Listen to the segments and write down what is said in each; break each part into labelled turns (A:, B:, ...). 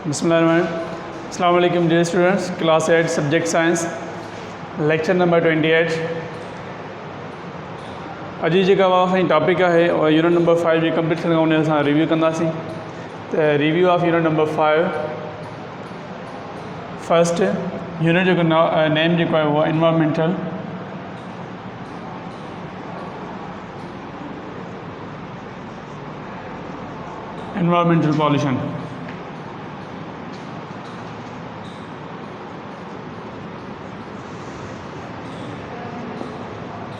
A: अस्सलाम वालेकुम dear students, class 8 subject science lecture number 28। अॼु जेका असांजी टॉपिक है और यूनिट नंबर 5 जी कंप्लीट थियण खां उन असां रिव्यू कंदासीं। त review of unit number 5 first unit जो नेम जो है वो environmental pollution.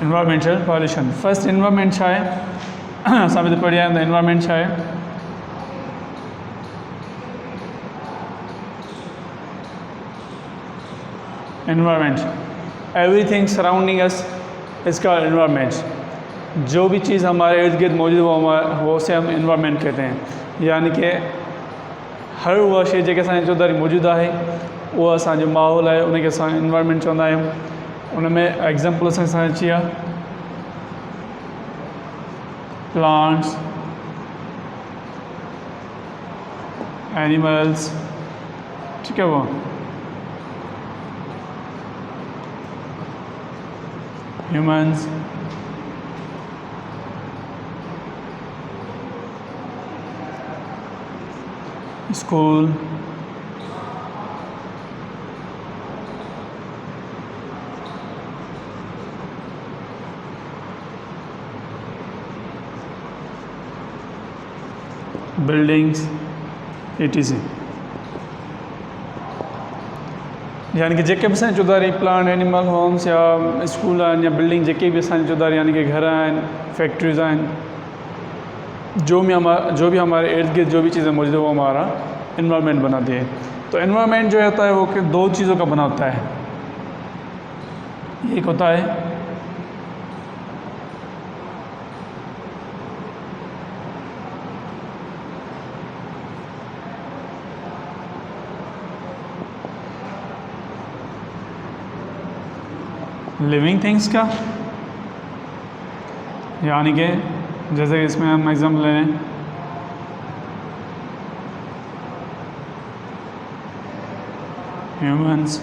A: Environmental pollution first environment छा है असां बि त पढ़िया आहिनि। एनवायरमेंट छा है? Environment everything surrounding us is called environment. जो भी चीज़ हमारे इर्द गिर्द मौजूद वो से हम एनवायरमेंट कहते हैं। यानी कि हर उहा शइ जेके असांजे चौधारी मौजूदु आहे उहा असांजो माहौल आहे, उनखे असां एनवायरमेंट चवंदा आहियूं। उनमें एग्जाम्पल असां अची आहे प्लांट्स, एनिमल्स, ठीक है वो ह्यूमंस, स्कूल, बिल्डिंग्स, etc। यानी कि जेके भी असांजी चौधारी प्लांट, एनिमल, होम्स या स्कूल आहिनि या बिल्डिंग जेके भी असांजी चौधारी यानी कि घर आहिनि, फैक्ट्रीज आहिनि, जो भी हमारे इर्द गिर्द जो भी चीज़ें मौजूद है वो हमारा एनवायरनमेंट बनाती है। तो एनवायरनमेंट जो होता है वो दो चीज़ों का बना होता है। एक होता है लिविंग थिंग्स का, यानी कि जैसे कि इसमें हम एग्जाम्पल ले लें ह्यूमंस,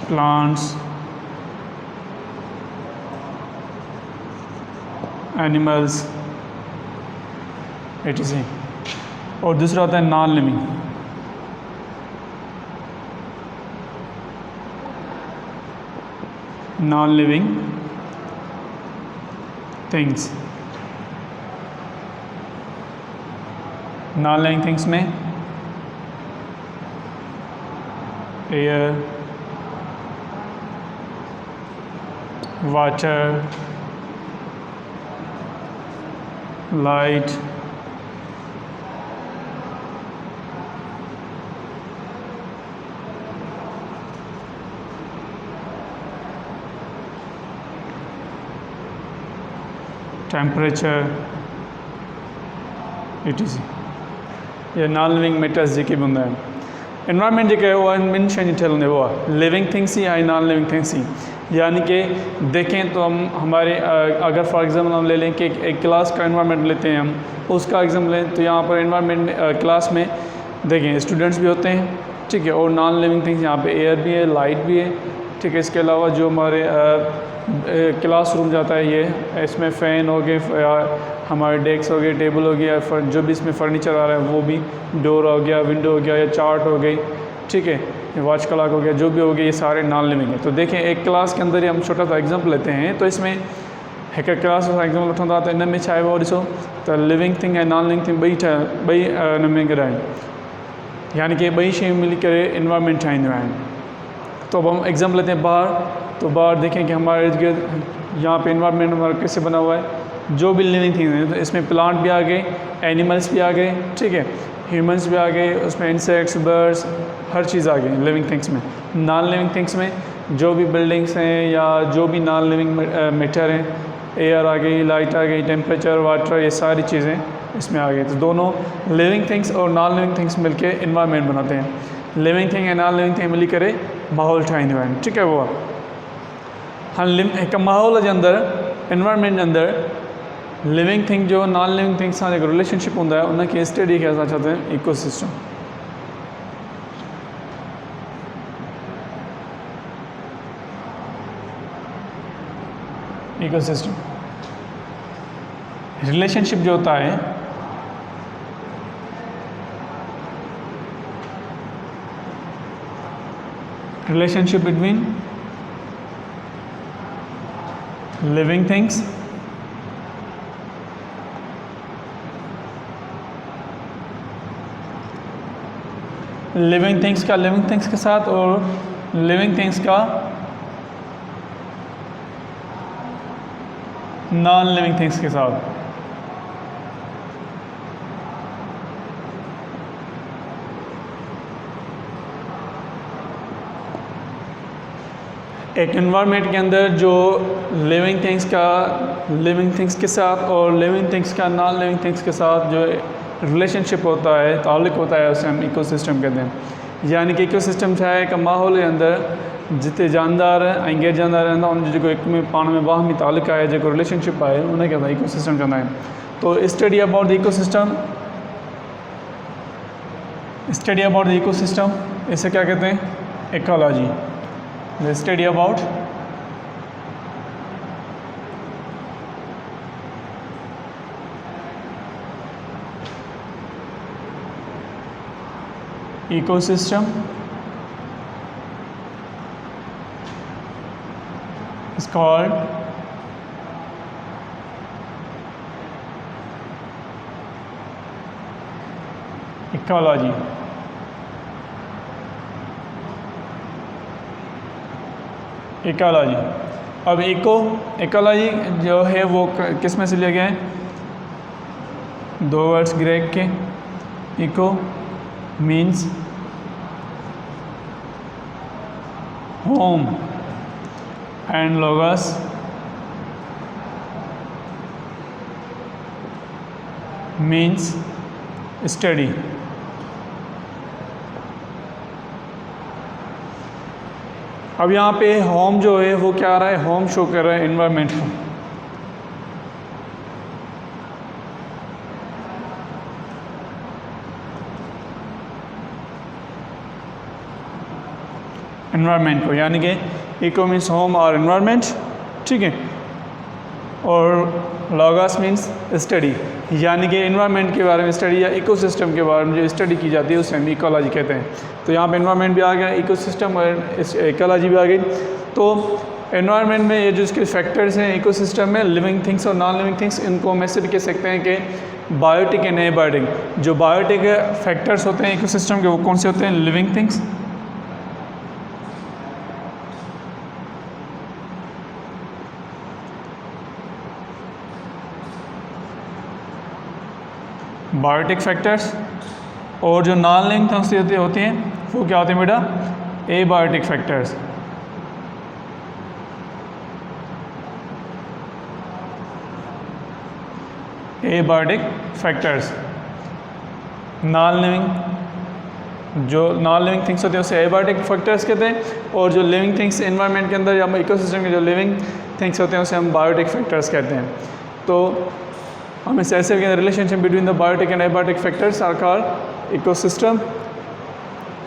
A: प्लांट्स, एनिमल्स, etc। और दूसरा होता है non living. Non living things. Non living things में air, water, light, temperature, etc। या नॉन लिविंग मैटर्स जेके भी हूंदा आहिनि। एनवायरनमेंट जेका है वो ॿिनि शयुनि जी ठहियल हूंदी है, वो आहे लिविंग थिंग्स ही या नॉन लिविंग थिंग्स ही। यानी कि देखें तो हम हमारे अगर फॉर एग्जाम्पल हम ले लें कि एक क्लास का एनवायरनमेंट लेते हैं, हम उसका एग्जाम्पल लें तो यहाँ पर एनवायरनमेंट क्लास में देखें स्टूडेंट्स भी होते हैं, ठीक है, और नॉन लिविंग थिंग्स यहाँ पे एयर भी है, लाइट भी है, ठीक है। इसके अलावा जो हमारे क्लासरूम जाता है ये इसमें फ़ैन हो गए या हमारे डेस्क हो गए, टेबल हो गया, जो भी इसमें फर्नीचर आ रहा है वो भी, डोर हो गया, विंडो हो गया या चार्ट हो गई, ठीक है, वॉच क्लॉक हो गया, जो भी हो गया, ये सारे नॉन लिविंग है। तो देखें एक क्लास के अंदर ही हम छोटा सा एग्जाम्पल लेते हैं, तो इसमें एक क्लास का एग्जाम्पल वठंदा तो इन में छा आहे वो ॾिसो त लिविंग थिंग ऐं नॉन लिविंग थिंग ॿई इन में गिरा आहिनि, यानी कि ॿई शयूं मिली करे एनवायरनमेंट ठाहींदियूं आहिनि। तो अब हम एग्जाम्पल लेते हैं बाहर। तो बाहर देखें कि हमारे इर्द गिर्द यहाँ पे एनवायरनमेंट हमारा कैसे बना हुआ है, जो भी लिविंग थिंग्स हैं, तो इसमें प्लांट भी आ गए, एनिमल्स भी आ गए, ठीक है, ह्यूमंस भी आ गए, उसमें इंसेक्ट्स, बर्ड्स, हर चीज़ आ गई लिविंग थिंग्स में। नॉन लिविंग थिंग्स में जो भी बिल्डिंग्स हैं या जो भी नॉन लिविंग मैटर हैं, एयर आ गई, लाइट आ गई, टेम्परेचर, वाटर, ये सारी चीज़ें इसमें आ गई। तो दोनों लिविंग थिंग्स और नॉन लिविंग थिंग्स मिलके एनवायरनमेंट बनाते हैं। लिविंग थिंग ऐं नॉन लिविंग थिंग मिली करे माहौल ठाहींदियूं आहिनि, ठीक है। वो हाँ एक माहौल के अंदर, एनवायरनमेंट के अंदर लिविंग थिंग जो नॉन लिविंग थिंग्स सां जेको रिलेशनशिप हूंदा आहे उनखे स्टडी खे असां चवंदा आहियूं इकोसिस्टम। इकोसिस्टम रिलेशनशिप जो होता है relationship between living things living things का लिविंग थिंग्स के साथ और लिविंग थिंग्स का नॉन लिविंग थिंग्स के साथ। एक एनवायरनमेंट के अंदर जो लिविंग थिंग्स के साथ और लिविंग थिंग्स का नॉन लिविंग थिंग्स के साथ जो रिलेशनशिप होता है, ताल्लुक़ होता है, उसे हम इकोसिस्टम कहते हैं। यानी कि इकोसिस्टम छा है कि माहौल के अंदर जिते जानदार ऐं गैर जानदार रहंदा उन जो हिक में पाण में बाहमी ताल्लुक़ आहे, जेको रिलेशनशिप आहे, उनखे असां इकोसिस्टम चवंदा आहियूं। तो स्टडी अबाउट द इकोसिस्टम इसे क्या कहते हैं? Ecology. The study about ecosystem is called ecology। Ecology. अब इकोलॉजी जो है वो किस में से लिया गया है? दो वर्ड्स ग्रीक के। Eco means home and logos means study। अब यहाँ पे होम जो है वो क्या आ रहा है? होम शो कर रहा है एनवायरनमेंट को। एनवायरनमेंट को, यानी कि इको मीन्स होम और एनवायरनमेंट, ठीक है। और लॉगस मीन्स स्टडी, यानी कि एनवायरनमेंट के बारे में स्टडी या इकोसिस्टम के बारे में जो स्टडी की जाती है उसे हम इकोलॉजी कहते हैं। तो यहाँ पे एनवायरनमेंट भी आ गया, इकोसिस्टम और इकोलॉजी भी आ गई। तो एनवायरनमेंट में ये जो इसके फैक्टर्स हैं इकोसिस्टम में, लिविंग थिंग्स और नॉन लिविंग थिंग्स, इनको हम ऐसे भी कह सकते हैं कि बायोटिक एंड एबायोटिक। जो बायोटिक फैक्टर्स होते हैं इकोसिस्टम के, वो कौन से होते हैं? लिविंग थिंग्स, बायोटिक फैक्टर्स, और जो नॉन लिविंग थिंग्स होती हैं वो क्या होते हैं बेटा? Abiotic factors. Abiotic factors non living things होते हैं उसे एबायोटिक फैक्टर्स कहते हैं, और जो लिविंग थिंग्स एनवायरनमेंट के अंदर या इकोसिस्टम के जो लिविंग थिंग्स होते हैं उसे हम बायोटिक फैक्टर्स कहते हैं। तो हम इसे ऐसे कहते हैं, relationship between the biotic and abiotic factors are called ecosystem.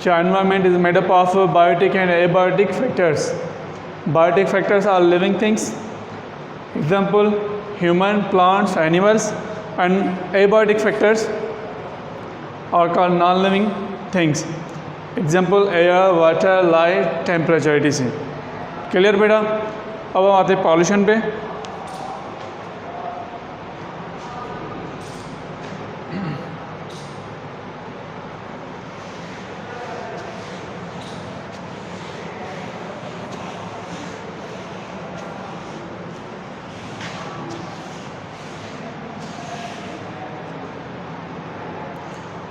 A: Environment is made up of biotic and abiotic factors. Biotic factors are living things, example human, plants, animals, and abiotic factors are called non-living things. Example air, water, light, temperature, etc. Clear बेटा? अब हम आते हैं pollution पे।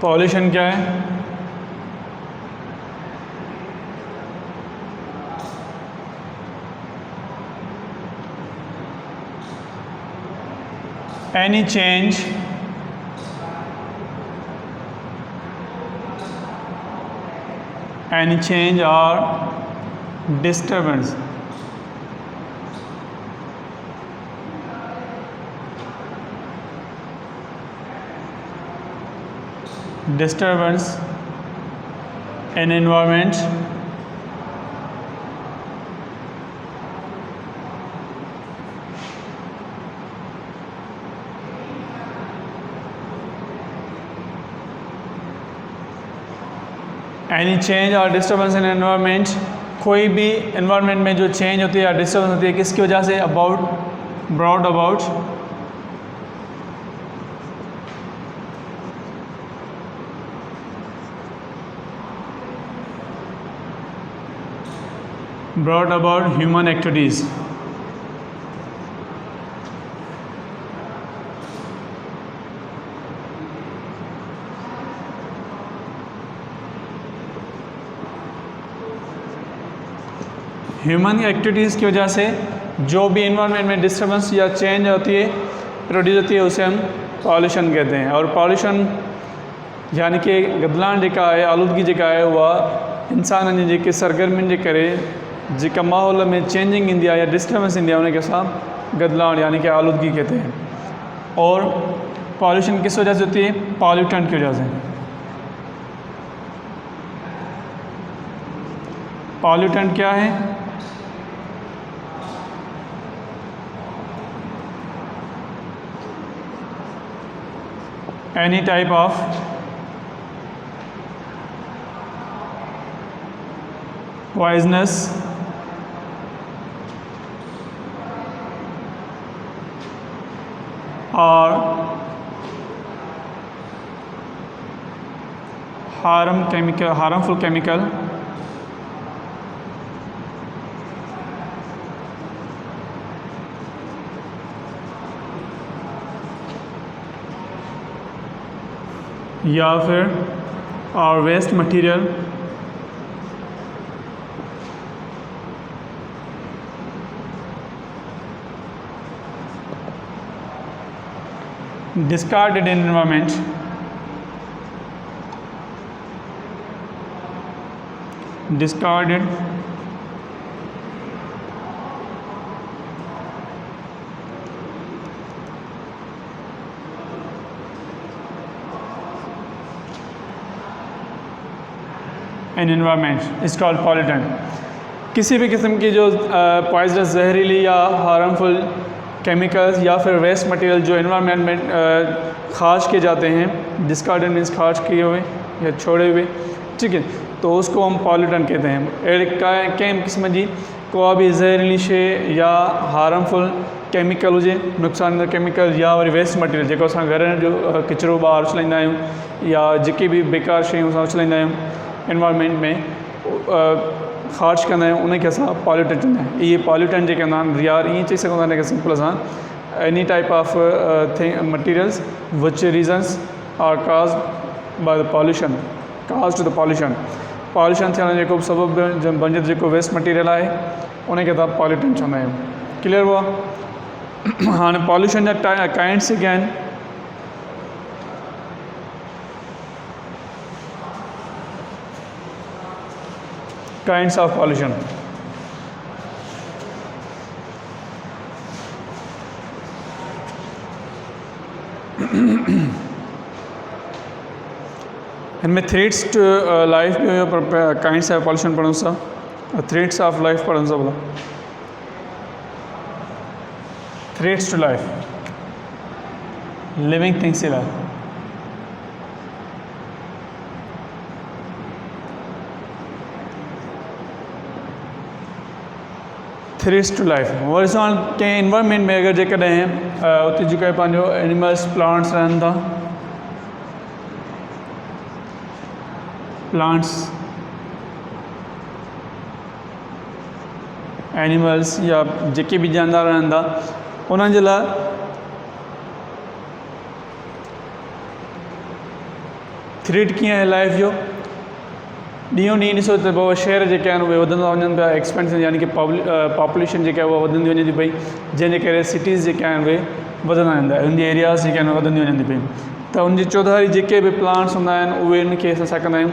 A: Pollution क्या है? any change or disturbance disturbance in environment any change और disturbance in environment, कोई भी एनवायरनमेंट में जो चेंज होती है या डिस्टर्बेंस होती है किसकी वजह से, broad about human activities. Human activities की वजह से जो भी इन्वायरमेंट में डिस्टर्बेंस या चेंज होती है, प्रोड्यूस होती है, उसे हम पॉल्यूशन कहते हैं। और पॉल्यूशन यानी कि गदलान जेका है, आलूदगी जेका है, वह इंसाननि जी जेके सरगर्मियुनि जे करे जेका माहौल में चेंजिंग ईंदी आहे या डिस्टर्बेंस ईंदी आहे उनखे असां गदलान यानी कि आलूदगी कहते हैं। और पॉल्यूशन किस वजह से होती है, पॉल्यूटेंट की वजह से। पॉल्यूटेंट क्या है, any type of poisonous or harmful chemical या फिर और waste material discarded in environment an environment is called pollutant. किसी भी किस्म की जो पॉइजनस, जहरीली या हार्मफुल केमिकल्स या फिर वेस्ट मटेरियल जो एनवायरनमेंट में खारिज किए जाते हैं, डिस्कार्डेड मीन्स खारिज किए हुए या छोड़े हुए, ठीक है, तो उसको हम पॉल्यूटेंट कहते हैं। अहिड़े कंहिं क़िस्म जी को भी ज़हरीली शइ या हार्मफुल केमिकल हुजे, नुक़सानदेह केमिकल, या वरी वेस्ट मटेरियल जेको असां घर जो किचिरो ॿाहिरि उछलाईंदा आहियूं या जेके बि बेकार शयूं असां उछलाईंदा आहियूं एनवायरनमेंट में ख़ारिज कंदा आहियूं, उनखे असां पॉल्यूटेंट चवंदा आहियूं। इहे पॉल्यूटेंट जेके हूंदा आहिनि, यार ईअं चई सघंदा आहिनि कि सिंपल असां any type of materials which reasons are caused by the pollution, caused to the pollution. Pollution थियण जो जेको बि सबबु बणिजे जेको वेस्ट मटीरियल आहे उनखे असां पॉल्यूटेंट चवंदा आहियूं। क्लियर हुआ? हाणे पॉल्यूशन जा काइंड्स जेके आहिनि, काइंड्स ऑफ पॉल्यूशन, इनमें थ्रेट्स टू लाइफ भी हुयो, पर काइंड्स ऑफ पॉल्यूशन पढ़ूं सा, थ्रेट्स ऑफ लाइफ पढ़ूं सा भला। Threats to life, living things जे लाइ। थ्रेट्स टू लाइफ वरी हाणे कंहिं इन्वायरमेंट में अगरि जेकॾहिं उते जेका पंहिंजो एनिमल्स, प्लांट्स रहनि था, प्लांट्स, एनिमल्स या जेके भी जानवर रहनि था, उन्हनि जे लाइ थ्रेट कीअं आहे लाइफ जो, ॾींहों ॾींहुं ॾिसो त पोइ शहर जेके आहिनि उहे वधंदा वञनि पिया, एक्सपेंशन यानी कि पॉपुलेशन जेका आहे उहा वधंदी वञे थी पई, जंहिंजे करे सिटीज़ जेके आहिनि उहे वधंदा वेंदा, उनजी एरियाज़ जेके आहिनि वधंदी वञनि थी पई, त उनजी चौधारी जेके बि प्लांट्स हूंदा आहिनि उहे उनखे असां छा कंदा आहियूं,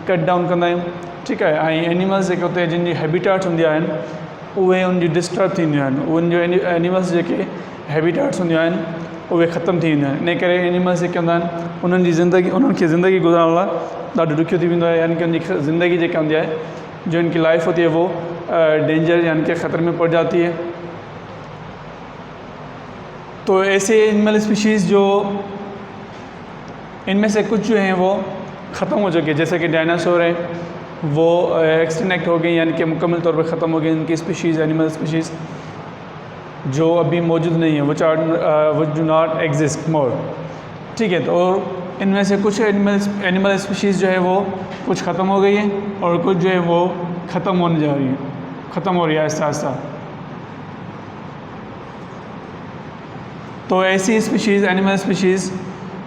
A: कट डाउन कंदा आहियूं, ठीकु आहे। ऐं एनिमल्स जेके उते जिन जी हैबिटेट्स हूंदियूं आहिनि उहे उनजी डिस्टर्ब थींदियूं आहिनि, उन जो एनिमल्स जेके हैबिटेट्स हूंदियूं आहिनि उहे ख़त्म थी वेंदा आहिनि। इन करे एनिमल्स जेके हूंदा आहिनि उन्हनि खे ज़िंदगी गुज़ारण लाइ ॾाढो ॾुखियो थी वेंदो आहे, यानी कि उनकी ज़िंदगी जेका हूंदी आहे, जो इनकी लाइफ होती है वो डेंजर यानी कि ख़तरे में पड़ जाती है। तो ऐसे एनिमल स्पीशीज़ जो इनमें से कुछ जो हैं वो ख़त्म हो चुके हैं, जैसे कि डायनासोर है वो एक्सटिंक्ट हो गई, यानी कि मुकम्मल तौर पर ख़त्म हो गई इनकी स्पीशीज़, एनिमल स्पीशीज़ जो अभी मौजूद नहीं है, वो डू नॉट एग्जिस्ट मोर। ठीक है, तो इनमें से कुछ एनिमल स्पीशीज़ जो है वो कुछ ख़त्म हो गई है और कुछ जो है वो ख़त्म होने जा रही है, ख़त्म हो रही है आहिस्ता आहिस्ता। तो ऐसी स्पीशीज़, एनिमल स्पीशीज़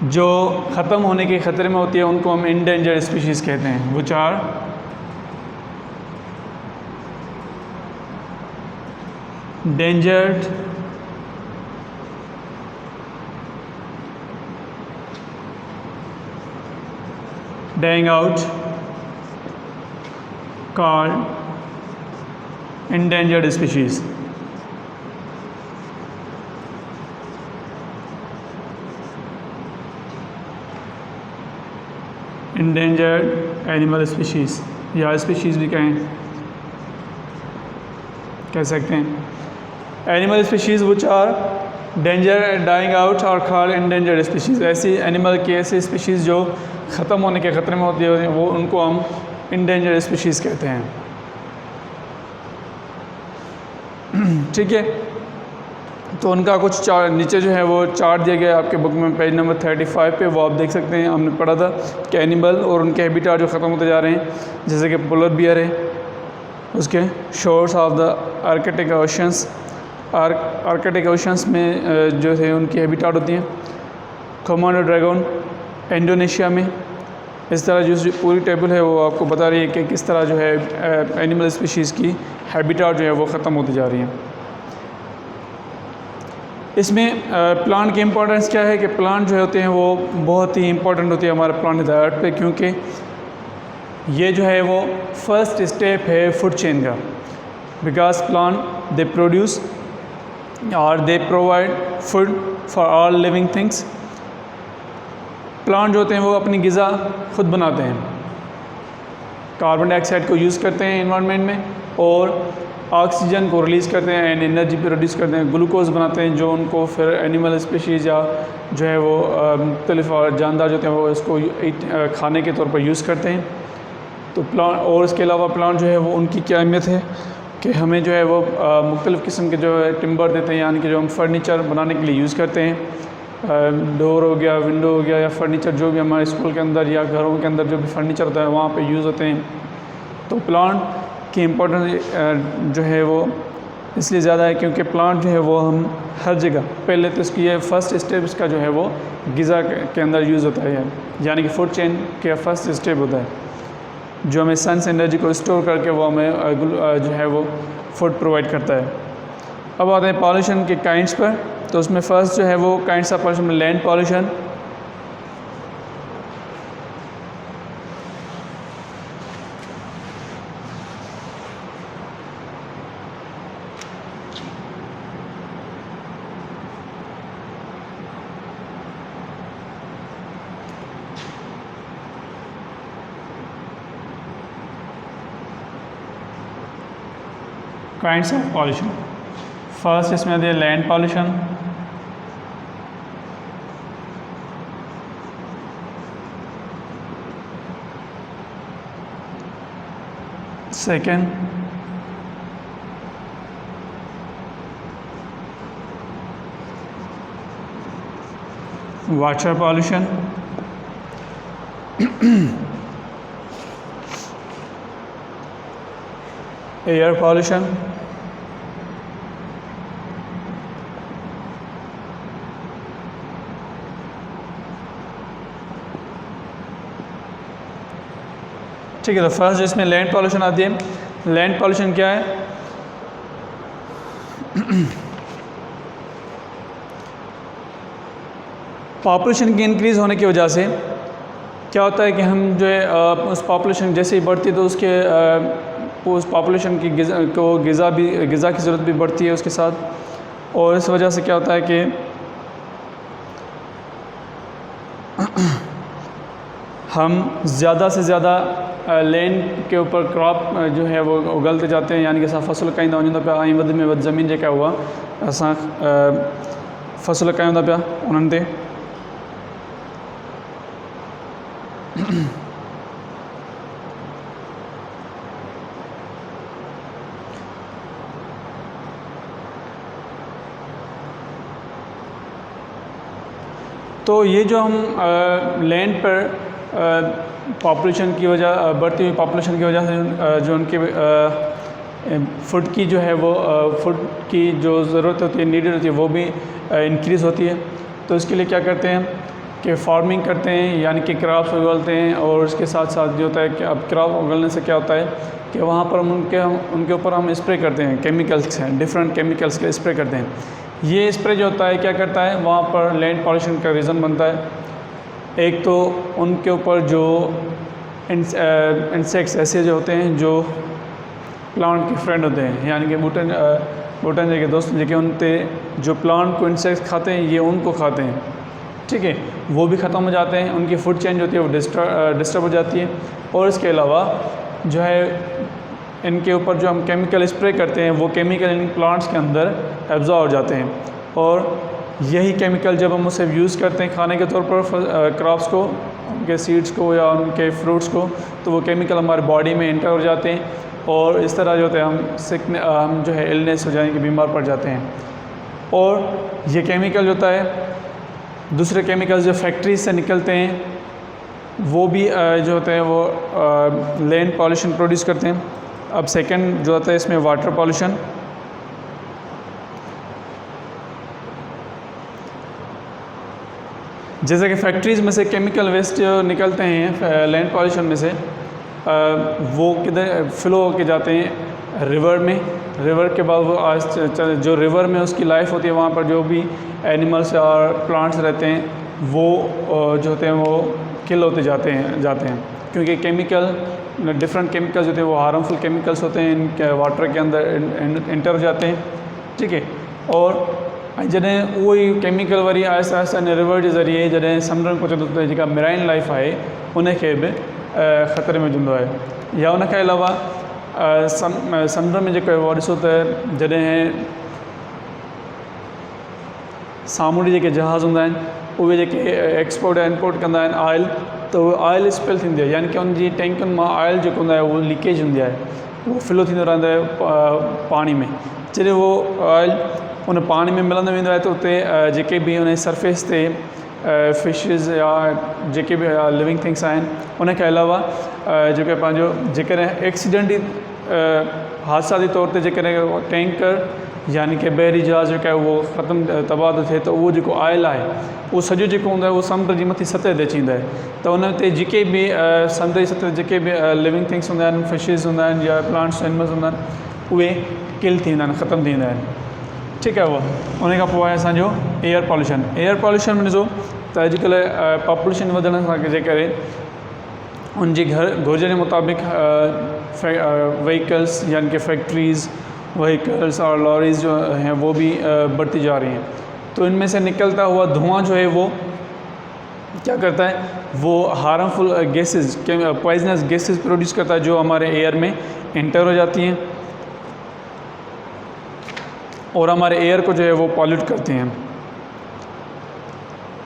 A: जो ख़त्म होने के ख़तरे में होती है उनको हम इंडेंजर्ड स्पीशीज़ कहते हैं, which are endangered, dying out, called endangered species. endangered animal species या species भी कह सकते हैं। Animal species which are danger dying out are called endangered species, ऐसी एनिमल की ऐसी स्पीशीज़ जो ख़त्म होने के ख़तरे में होती है वो उनको हम एंडेंजर्ड स्पीशीज़ कहते हैं। ठीक है, तो उनका कुछ नीचे जो है वो चार्ट दिया गया है आपके बुक में, पेज नंबर 35 पे, वो आप देख सकते हैं। हमने पढ़ा था कि एनिमल और उनके हैबिटाट जो ख़त्म होते जा रहे हैं, जैसे कि पोलर बियर है, उसके shores of the Arctic oceans, Arctic oceans में जो है उनकी हैबिटाट होती हैं। कोमोडो ड्रैगन इंडोनेशिया में। इस तरह जो पूरी टेबल है वो आपको बता रही है कि किस तरह जो है एनिमल स्पीशीज़ की हैबिटाट जो है वो ख़त्म होती जा रही है। इसमें प्लांट की इम्पोर्टेंस क्या है कि प्लांट जो होते हैं वो बहुत ही इम्पोर्टेंट होती है हमारे प्लानिट अर्थ पे, क्योंकि ये जो है वो फर्स्ट स्टेप है फूड चेन का। बिकॉज प्लांट दे प्रोड्यूस और they provide food for all living things. Plant जो होते हैं वो अपनी ग़िज़ा खुद बनाते हैं, कार्बन डाइऑक्साइड को यूज़ करते हैं एनवायरनमेंट में और ऑक्सीजन को रिलीज़ करते हैं एंड एनर्जी प्रोड्यूस करते हैं, ग्लूकोज बनाते हैं, जो उनको फिर एनिमल स्पीशीज़ या जो है वो मुख्तलिफ जानदार जो होते हैं वो इसको खाने के तौर पर यूज़ करते हैं। तो प्लांट और इसके अलावा प्लांट जो है वो उनकी क्या अहमियत है कि हमें जो है वो मुख्तलिफ़ किस्म के जो है टिम्बर देते हैं, यानी कि जो हम फर्नीचर बनाने के लिए यूज़ करते हैं, डोर हो गया, विंडो हो गया, या फर्नीचर जो भी हमारे स्कूल के अंदर या घरों के अंदर जो भी फर्नीचर होता है वहाँ पे यूज़ होते हैं। तो प्लांट की इम्पोर्टेंस जो है वो इसलिए ज़्यादा है क्योंकि प्लांट जो है वो हम हर जगह, पहले तो इसकी ये फर्स्ट स्टेप इसका जो है वो ग़िज़ा के अंदर यूज़ होता है, यानी कि फूड चेन का फर्स्ट स्टेप होता है, जो हमें सन से एनर्जी को स्टोर करके वो हमें जो है वो फूड प्रोवाइड करता है। अब आते हैं पॉल्यूशन के काइंड्स पर। तो उसमें फ़र्स्ट जो है वो काइंड्स ऑफ पॉल्यूशन में land pollution, kinds of pollution. First इसमें आती है land pollution, second water pollution, air pollution, ठीक है। तो फर्स्ट इसमें लैंड पॉल्यूशन आती है। लैंड पॉल्यूशन क्या है? पॉपुलेशन की इंक्रीज़ होने की वजह से क्या होता है कि हम जो है उस पॉपुलेशन जैसे ही बढ़ती है तो उसके उस पॉपुलेशन की ग़िज़ा की ज़रूरत भी बढ़ती है उसके साथ, और इस वजह से क्या होता है कि हम ज़्यादा से ज़्यादा लैंड के ऊपर क्रॉप जो है वो उगलते जाते हैं, यानी कि असां फसल उगाईंदा वञूं था पिया ऐं वधि में वधि ज़मीन जेका उहा असां फसल उगायूं था पिया उन्हनि ते। तो ये जो हम लैंड पर पॉपुलेशन की वजह बढ़ती हुई पॉपुलेशन की वजह से जो उनके फूड की जो है वो फूड की जो ज़रूरत होती है, नीडेड होती है, वो भी इंक्रीज़ होती है। तो इसके लिए क्या करते हैं कि फार्मिंग करते हैं, यानी कि क्रॉप्स उगलते हैं। और उसके साथ साथ जो होता है कि अब क्रॉप उगलने से क्या होता है कि वहाँ पर हम उनके ऊपर हम स्प्रे करते हैं, केमिकल्स हैं, डिफरेंट केमिकल्स के स्प्रे करते हैं। ये स्प्रे जो होता है क्या करता है, वहाँ पर लैंड पॉल्यूशन का रीज़न बनता है। एक तो उनके ऊपर जो इंसेक्ट्स ऐसे जो होते हैं जो प्लांट के फ्रेंड होते हैं, यानी कि बूटन के दोस्त जेके उनते जो प्लांट को इंसेक्ट्स खाते हैं ये उनको खाते हैं, ठीक है, वो भी ख़त्म हो जाते हैं, उनकी फूड चेन जो होती है वो डिस्टर्ब हो जाती है। और इसके अलावा जो है इनके ऊपर जो हम केमिकल स्प्रे करते हैं वो केमिकल इन प्लांट्स के अंदर एब्जॉर्ब हो जाते हैं। और यही केमिकल जब हम उसे यूज़ करते हैं खाने के तौर पर क्रॉप्स को, उनके सीड्स को या उनके फ्रूट्स को, तो वो केमिकल हमारे बॉडी में एंटर हो जाते हैं और इस तरह जो होता है हम जो है इलनेस हो जाएंगे, बीमार पड़ जाते हैं। और ये केमिकल जो होता है, दूसरे केमिकल्स जो फैक्ट्रीज से निकलते हैं वो भी जो होते हैं वो लैंड पॉल्यूशन प्रोड्यूस करते हैं। अब सेकंड जो होता है इसमें वाटर पॉल्यूशन। जैसे कि फैक्ट्रीज़ में से केमिकल वेस्ट जो निकलते हैं लैंड पॉल्यूशन में से, वो किधर फ्लो होके जाते हैं रिवर में। रिवर के बाद वो जो रिवर में उसकी लाइफ होती है, वहाँ पर जो भी एनिमल्स और प्लांट्स रहते हैं वो जो होते हैं वो किल होते जाते हैं क्योंकि केमिकल डिफरेंट केमिकल्स होते हैं वो हार्मफुल केमिकल्स होते हैं, इनके वाटर के अंदर एंटर हो जाते हैं, ठीक है। और जॾहिं उहे केमिकल वरी आहिस्ता आहिस्ता इन रिवर जे ज़रिए जॾहिं समुंड में पहुचंदो त जेका मेराइन लाइफ आहे उनखे बि ख़तरे में विझंदो आहे। या उनखे अलावा समुंड में जेको उहो ॾिसो त जॾहिं सामूंडी जेके जहाज़ हूंदा आहिनि उहे जेके एक्सपोर्ट या इम्पोर्ट कंदा आहिनि ऑयल, त उहो ऑयल स्पिल थींदी आहे, यानी कि उनजी टैंकुनि मां ऑयल जेको हूंदो आहे उहो लीकेज हूंदी आहे, उहो फ्लो थींदो रहंदो आहे पाणी में। जॾहिं उहो ऑयल उन पाणी में मिलंदो वेंदो आहे त उते जेके बि उन सरफेस ते फिशिज़ या जेके बि लिविंग थिंग्स आहिनि, उनखे अलावा जेके पंहिंजो जेकॾहिं एक्सीडेंटली हादसाती तौर ते जेकॾहिं टैंकर यानी कि बहरी जहाज़ जेका आहे उहो ख़तमु तबाह थो थिए, त उहो जेको ऑयल आहे उहो सॼो जेको हूंदो आहे उहो समुंड जी मथी सतह ते अची ईंदो आहे। त उन ते जेके बि समुंड जी सतह ते जेके बि लिविंग थिंग्स हूंदा आहिनि, फिशिज़ हूंदा आहिनि या प्लांट्स एनिमल्स हूंदा आहिनि, उहे किल थी वेंदा आहिनि, ख़तमु थी वेंदा आहिनि, ठीकु आहे। उहो उन खां पोइ आहे असांजो एयर पॉल्यूशन। एयर पॉल्यूशन में ॾिसो त अॼुकल्ह पॉपुलेशन वधण सां जे करे उनजी घुर्ज जे मुताबिक़ व्हीकल्स यानी कि फैक्ट्रीज़, व्हीकल्स और लॉरीज़ जो हैं वो भी बढ़ती जा रही हैं। तो इनमें से निकलता हुआ धुआं जो है वो क्या करता है, वो harmful gases, poisonous gases produce करता है जो हमारे एयर में एंटर हो जाती हैं और हमारे एयर को जो है वो पॉल्यूट करती हैं।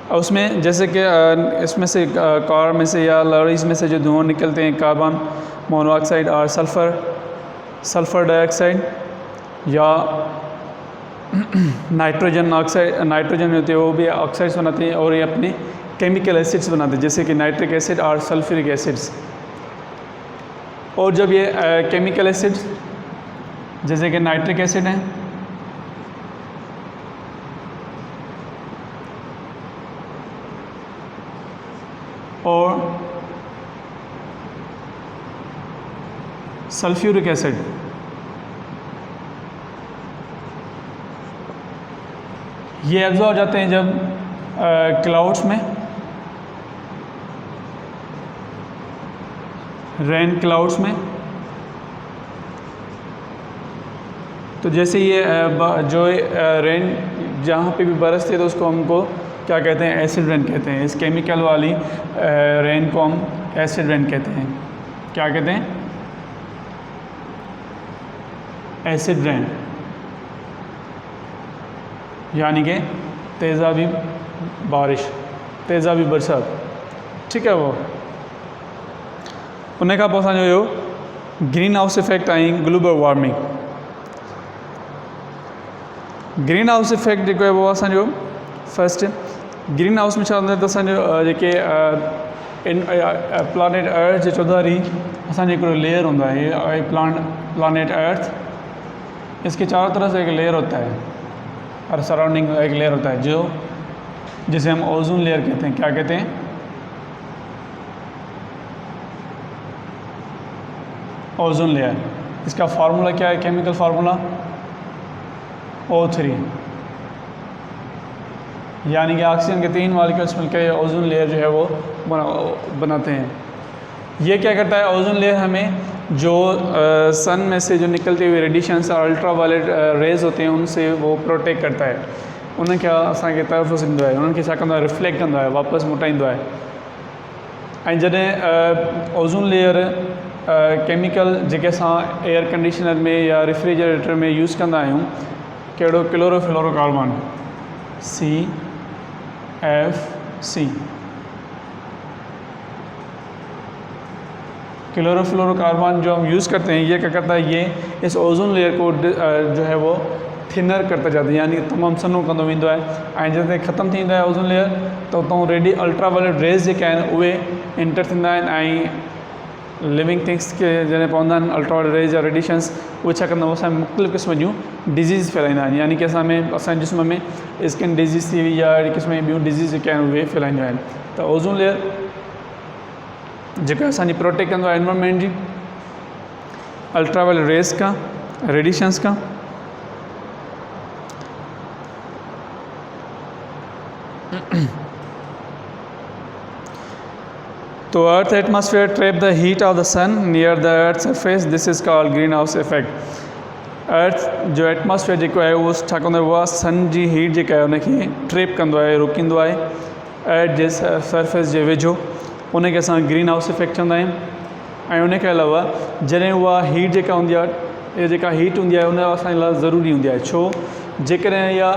A: और उसमें जैसे कि इसमें से कार में से या लॉरीज़ में से जो धुआं निकलते हैं, कार्बन मोनोऑक्साइड और सल्फ़र डाइऑक्साइड या नाइट्रोजन ऑक्साइड, नाइट्रोजन होती है वो भी ऑक्साइड्स बनाते हैं और ये अपने केमिकल एसिड्स बनाते हैं, जैसे कि नाइट्रिक एसिड और सल्फ्यूरिक एसिड्स। और जब ये केमिकल एसिड्स जैसे कि नाइट्रिक एसिड हैं और सल्फ्यूरिक एसिड, ये एब्जॉर्ब हो जाते हैं जब क्लाउड्स में, रेन क्लाउड्स में। तो जैसे ये जो रेन जहाँ पे भी बरसती है तो उसको हमको क्या कहते हैं, एसिड रेन कहते हैं। इस केमिकल वाली रेन को हम एसिड रेन कहते हैं। क्या कहते हैं, एसिड रेन, यानी कि तेज़ाबी बारिश, तेज़ाबी बरसात, ठीक है। वो उन खां पोइ असांजो इहो ग्रीन हाउस इफेक्ट ऐं global warming. Green house effect जेको आहे उहो असांजो फर्स्ट ग्रीन हाउस में छा हूंदो आहे त असांजो जेके प्लानेट अर्थ जे चौधारी असांजो हिकिड़ो लेयर हूंदो आहे, प्लानेट अर्थ, इसके चारों तरफ से एक लेयर होता है, हर सराउंडिंग एक लेयर होता है जो जिसे हम ओजोन लेयर कहते हैं। क्या कहते हैं, ओजोन लेयर। इसका फार्मूला क्या है, केमिकल फार्मूला O3, यानी कि ऑक्सीजन के 3 मॉलिक्यूल्स मिलकर ओजोन लेयर जो है वो बनाते हैं। ये क्या करता है, ओजोन लेयर हमें जो सन में से जो निकलती हुई रेडिएशंस और अल्ट्रा वायलेट रेज होते हैं उनसे वो प्रोटेक्ट करता है। उन्हें क्या असांखे तरफ़ ईंदो आहे, उन्हनि खे छा कंदो आहे, रिफ्लेक्ट कंदो आहे, वापसि मोटाईंदो आहे। ऐं जॾहिं ओजोन लेयर केमिकल जेके असां एयर कंडीशनर में या रेफ्रिजरेटर में यूज़ कंदा आहियूं, कहिड़ो, क्लोरोफ्लोरोकार्बन CFC, क्लोरोफ्लोरोकार्बन जो हम यूज़ करते हैं, ये क्या करता है, ये इस ओजोन लेयर को जो है वो थिनर करता जाता है, यानी तमामु सन्हो कंदो वेंदो आहे। ऐं जॾहिं ख़तमु थींदो आहे ओजोन लेयर त उतां अल्ट्रा वायलेट रेज़ जेके आहिनि उहे एंटर थींदा आहिनि ऐं लिविंग थिंग्स खे जॾहिं पवंदा आहिनि अल्ट्रा वायलेट रेज़ या रेडिएशंस, उहे छा कंदा आहिनि, असां मुख़्तलिफ़ क़िस्म जूं डिज़ीज़ फैलाईंदा आहिनि, यानी कि असांजे जिस्म में स्किन डिज़ीज़ थी वई या अहिड़ी क़िस्म जी ॿियूं डिज़ीज़ जेके आहिनि उहे फैलाईंदियूं आहिनि। त ओजोन लेयर जेका असांजी प्रोटेक्ट कंदो आहे एनवायरनमेंट जी अल्ट्रा वायलेट रेज़ खां, रेडिएशंस खां। तो earth atmosphere trap the heat of the sun near the earth surface, this is called greenhouse effect. Earth जो एटमॉस्फेयर जेको आहे उहो छा कंदो आहे, उहा सन जी हीट जेका आहे उनखे ट्रैप कंदो आहे, रोकींदो आहे अर्थ जे सरफेस जे वेझो, उनखे असां ग्रीन हाउस इफेक्ट चवंदा आहियूं। ऐं उनखे अलावा जॾहिं उहा हीट जेका हूंदी आहे, इहा जेका हीट हूंदी आहे उन असांजे लाइ ज़रूरी हूंदी आहे। छो, जेकॾहिं इहा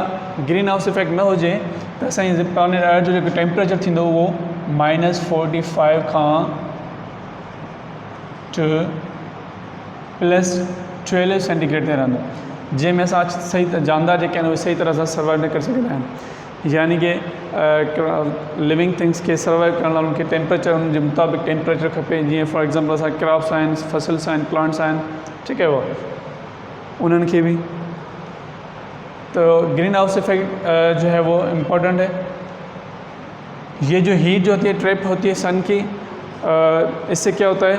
A: ग्रीन हाउस इफेक्ट न हुजे त असांजी प्लानेट अर्थ जो जेको टेम्परेचर थींदो उहो -45 खां +12 सेंटीग्रेड ते रहंदो, जंहिंमें असां सही जानदार जेके आहिनि उहे सही तरह सां सर्वाइव न करे सघंदा आहिनि। यानी कि लिविंग थिंग्स खे सर्वाइव करण लाइ उनखे टेम्परेचर उन जे मुताबिक़ टेम्परेचर खपे। जीअं फॉर एग्ज़ाम्पल असां क्रॉप्स आहिनि, फसल्स आहिनि, प्लांट्स आहिनि, ठीकु है, वो उन्हनि खे भी। तो ग्रीन हाउस इफेक्ट जो है वो इम्पोर्टेंट है। ये जो हीट जो होती है ट्रैप होती है सन की, इससे क्या होता है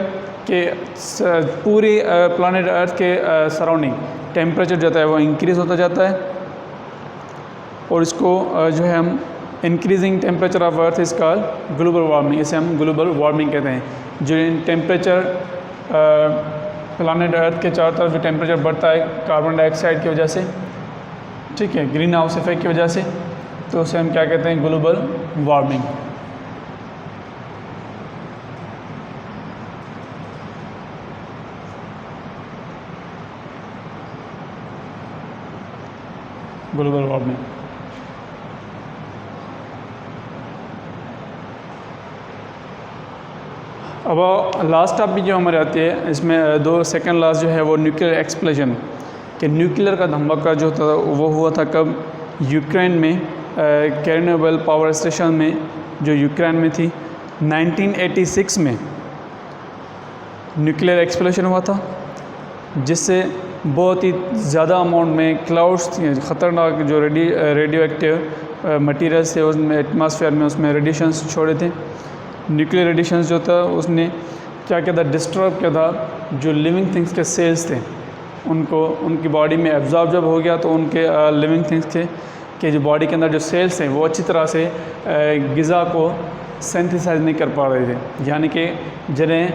A: कि पूरी प्लानेट अर्थ के सराउंडिंग टेम्परेचर जो है वो इंक्रीज़ होता जाता है, और इसको जो है हम increasing temperature of earth is called global warming, इसे हम ग्लोबल वार्मिंग कहते हैं। जो टेम्परेचर प्लानेट अर्थ के चारों तरफ जो टेम्परेचर बढ़ता है कार्बन डाइऑक्साइड की वजह से, ठीक है, ग्रीन हाउस इफेक्ट की वजह से, तो उसे हम क्या कहते हैं, ग्लोबल वार्मिंग। Global warming. अब लास्ट टॉपिक जो हमारे आती है, इसमें सेकंड लास्ट जो है वो न्यूक्लियर एक्सप्लोजन, कि न्यूक्लियर का धमाका जो था वो हुआ था कब, यूक्रेन में केर्नोबिल पावर स्टेशन में, जो यूक्रेन में थी। 1986 में न्यूक्लियर एक्सप्लोजन हुआ था, जिससे बहुत ही ज़्यादा अमाउंट में क्लाउड्स थी, ख़तरनाक जो रेडियो एक्टिव मटीरियल्स थे उसमें एटमॉस्फेयर में, उसमें रेडिएशंस छोड़े थे। न्यूक्लियर रेडिएशंस जो था उसने क्या किया था, डिस्टर्ब किया था जो लिविंग थिंग्स के सेल्स थे, उनको उनकी बॉडी में एब्जॉर्ब जब हो गया तो उनके लिविंग थिंग्स के जो बॉडी के अंदर जो सेल्स हैं वो अच्छी तरह से ग़िज़ा को सिंथेसाइज नहीं कर पा रहे थे। यानी कि जॾहिं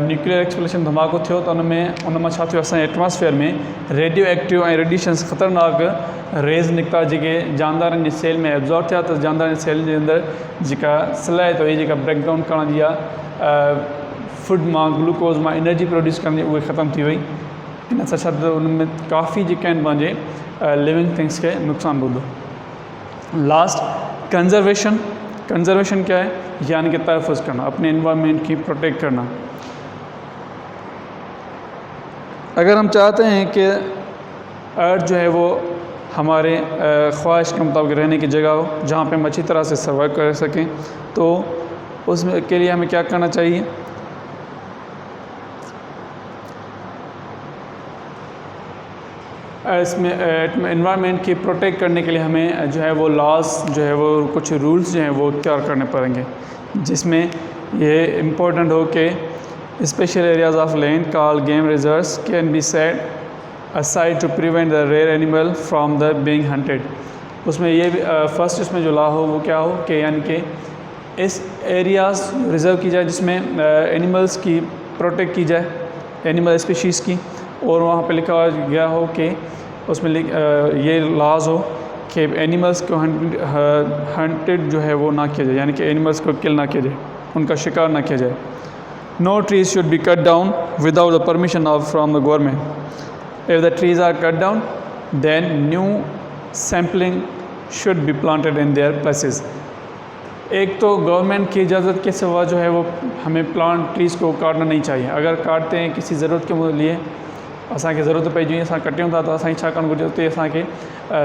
A: न्यूक्लियर एक्सप्लोजन धमाको थियो तो उनमें छा थियो, असांजे एटमॉस्फेयर में रेडियो एक्टिव ऐं रेडिएशंस ख़तरनाक रेज़ निकिता जेके जानदारनि जे सेल में एब्ज़ॉर्ब थिया त जानदारनि जे सेल जे अंदरि जेका सलाहियत हुई जेका ब्रेकडाउन करण जी आहे फूड मां ग्लूकोज़ मां एनर्जी प्रोड्यूस करण जी उहे ख़तमु थी वई। इन सां छा त उन में काफ़ी जेके आहिनि पंहिंजे लिविंग थिंग्स खे नुक़सानु ॿुधो। लास्ट कंजर्वेशन क्या है, यानी कि तहफ़्फ़ुज़ करना, अपने एनवायरनमेंट की प्रोटेक्ट करना। अगर हम चाहते हैं कि अर्थ जो है वो हमारे ख्वाहिश के मुताबिक रहने की जगह हो, जहाँ पे हम अच्छी तरह से सर्वाइव कर सकें, तो उसमें के लिए हमें क्या करना चाहिए? इसमें एनवायरनमेंट की प्रोटेक्ट करने के लिए हमें जो है वो लॉज जो है वो कुछ रूल्स जो हैं वो इख्तियार करने पड़ेंगे, जिसमें ये इम्पोर्टेंट हो कि special areas of land called game reserves can be set aside to prevent the rare animal from the being hunted. उसमें ये भी फर्स्ट इसमें जो लॉ हो वो क्या हो कि यानी कि इस एरियाज़ रिज़र्व की जाए जिसमें एनिमल्स की प्रोटेक्ट की जाए, एनिमल स्पीशीज़ की, और वहाँ पे लिखा गया हो कि उसमें ये लॉज हो कि एनिमल्स को हंटेड जो है वो ना किया जाए, यानी कि एनिमल्स को किल ना किया जाए, उनका शिकार ना किया जाए। No trees should be cut down without the permission of from the government. If the trees are cut down then new sampling should be planted in their places. एक तो गवर्नमेंट की इजाज़त के सिवा जो है वो हमें प्लांट ट्रीज़ को काटना नहीं चाहिए। अगर काटते हैं किसी ज़रूरत के लिए, असांखे ज़रूरत पई जीअं असां कटियूं था, त असांखे छा करणु घुरिजे, उते असांखे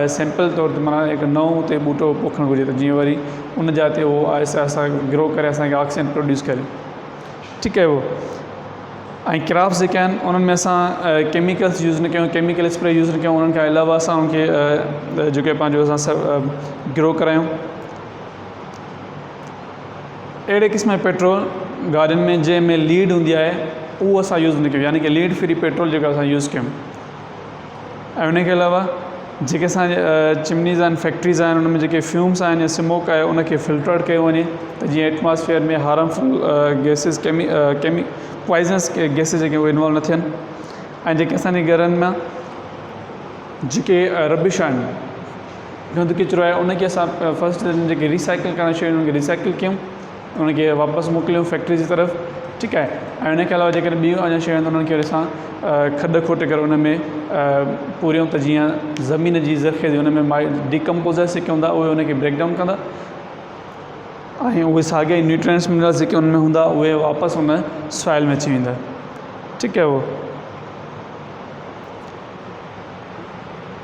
A: सिंपल तौर ते माना हिकु नओं उते बूटो पोखणु घुरिजे, त जीअं वरी उन जा ते उहो आहिस्ते आहिस्ते ग्रो करे असांखे ऑक्सीजन प्रोड्यूस करे। ठीकु है वो। ऐं क्रॉप्स जेके आहिनि उन्हनि में असां केमिकल्स यूज़ न कयूं, केमिकल स्प्रे यूज़ न कयूं, उन्हनि खां अलावा असां उनखे जेके पंहिंजो असां ग्रो करायूं। अहिड़े क़िस्म जो पेट्रोल गाॾियुनि में जंहिंमें लीड हूंदी आहे उहो असां यूज़ न कयूं, यानी कि लीड फ्री पेट्रोल जेका असां यूज़ कयूं। ऐं उनखे अलावा जेके असांजे चिमनीज़ आहिनि, फैक्ट्रीज़ आहिनि, उनमें जेके फ्यूम्स आहिनि या स्मोक आहे उनखे फिल्टर्ड कयो वञे, त जीअं एटमॉस्फेयर में हार्मफुल गैसिस पॉइज़नस गैसिस जेके उहे इन्वॉल्व न थियनि। ऐं जेके असांजे घरनि मां जेके रबिश आहिनि, गंद किचिरो आहे, उनखे असां फर्स्ट जेके रिसाइकिल करण शयूं उनखे रिसाइकिल कयूं, उनखे वापसि मोकिलियूं फैक्ट्री जी तरफ़। ठीकु आहे। ऐं उनखे अलावा जेकॾहिं ॿियूं अञा शयूं आहिनि उन्हनि खे वरी असां खॾ खोटे करे उन में पूरियूं, त जीअं ज़मीन जी ज़रख़ेज़ी उन में डिकम्पोज़र्स जेके हूंदा उहे उनखे ब्रेकडाउन कंदा, ऐं उहे साॻिया ई न्यूट्रिएंट्स मिनरल्स जेके उन में हूंदा उहे वापसि उन सॉइल में अची वेंदा। ठीकु है वो।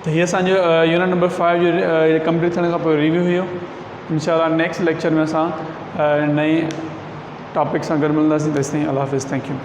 A: त हीअ असांजो यूनिट नंबर 5 जो कंप्लीट थियण खां पोइ रिव्यू हुयो। इंशाअल्लाह नेक्स्ट लेक्चर में असां नई टॉपिक सां गॾु मिलंदासीं। तेसिताईं अल्लाह हाफ़िज़, थैंक यू।